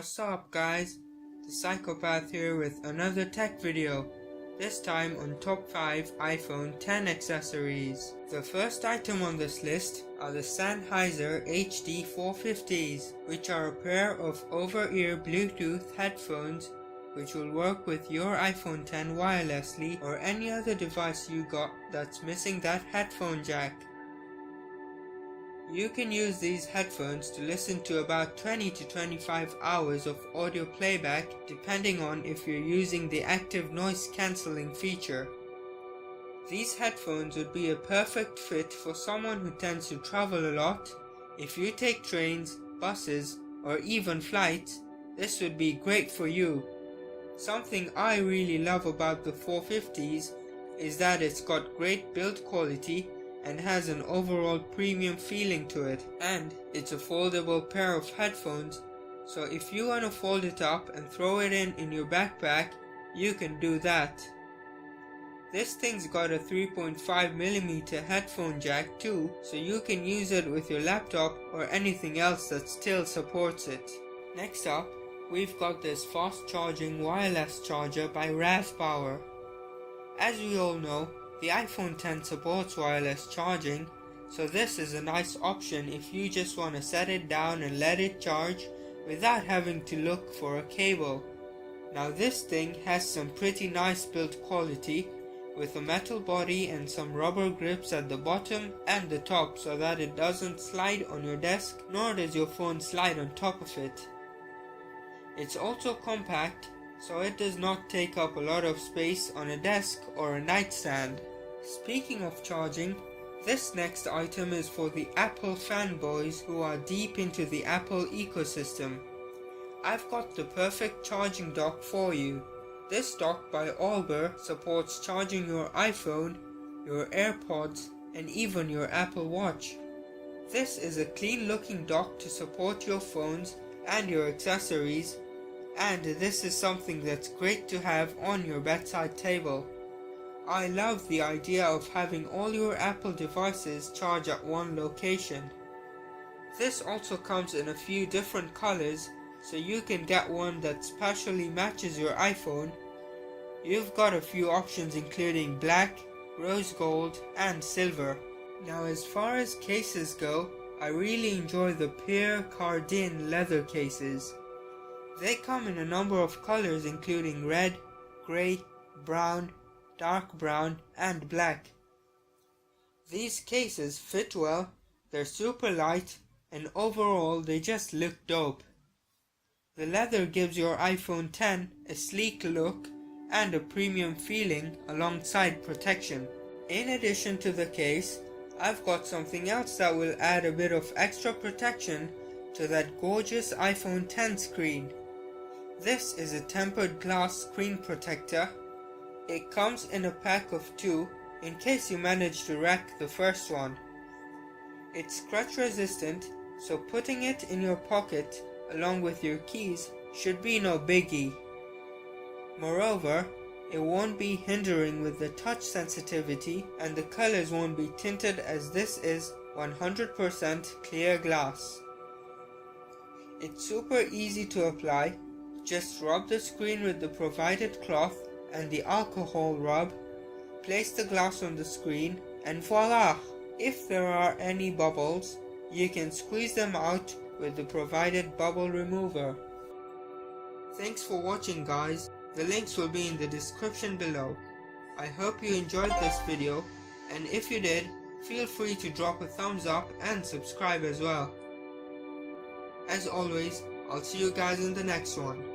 What's up guys, the Psychopath here with another tech video, this time on top 5 iPhone 10 accessories. The first item on this list are the Sennheiser HD 450s, which are a pair of over-ear Bluetooth headphones which will work with your iPhone 10 wirelessly or any other device you got that's missing that headphone jack. You can use these headphones to listen to about 20 to 25 hours of audio playback depending on if you're using the active noise cancelling feature. These headphones would be a perfect fit for someone who tends to travel a lot. If you take trains, buses, or even flights, this would be great for you. Something I really love about the 450s is that it's got great build quality and has an overall premium feeling to it, and it's a foldable pair of headphones, so if you want to fold it up and throw it in your backpack, you can do that. This thing's got a 3.5mm headphone jack too, so you can use it with your laptop or anything else that still supports it. Next up, we've got this fast charging wireless charger by Power. As we all know, the iPhone 10 supports wireless charging, so this is a nice option if you just want to set it down and let it charge without having to look for a cable. Now this thing has some pretty nice build quality with a metal body and some rubber grips at the bottom and the top so that it doesn't slide on your desk, nor does your phone slide on top of it. It's also compact, so it does not take up a lot of space on a desk or a nightstand. Speaking of charging, this next item is for the Apple fanboys who are deep into the Apple ecosystem. I've got the perfect charging dock for you. This dock by OLEBR supports charging your iPhone, your AirPods, and even your Apple Watch. This is a clean looking dock to support your phones and your accessories, and this is something that's great to have on your bedside table. I love the idea of having all your Apple devices charge at one location. This also comes in a few different colors, so you can get one that specially matches your iPhone. You've got a few options including black, rose gold, and silver. Now as far as cases go, I really enjoy the Pierre Cardin leather cases. They come in a number of colors including red, grey, brown, dark brown, and black. These cases fit well, they're super light, and overall they just look dope. The leather gives your iPhone 10 a sleek look and a premium feeling alongside protection. In addition to the case, I've got something else that will add a bit of extra protection to that gorgeous iPhone 10 screen. This is a tempered glass screen protector. It comes in a pack of 2 in case you manage to wreck the first one. It's scratch resistant, so putting it in your pocket along with your keys should be no biggie. Moreover, it won't be hindering with the touch sensitivity, and the colors won't be tinted as this is 100% clear glass. It's super easy to apply. Just rub the screen with the provided cloth and the alcohol rub, place the glass on the screen, and voila! If there are any bubbles, you can squeeze them out with the provided bubble remover. Thanks for watching guys, the links will be in the description below. I hope you enjoyed this video, and if you did, feel free to drop a thumbs up and subscribe as well. As always, I'll see you guys in the next one.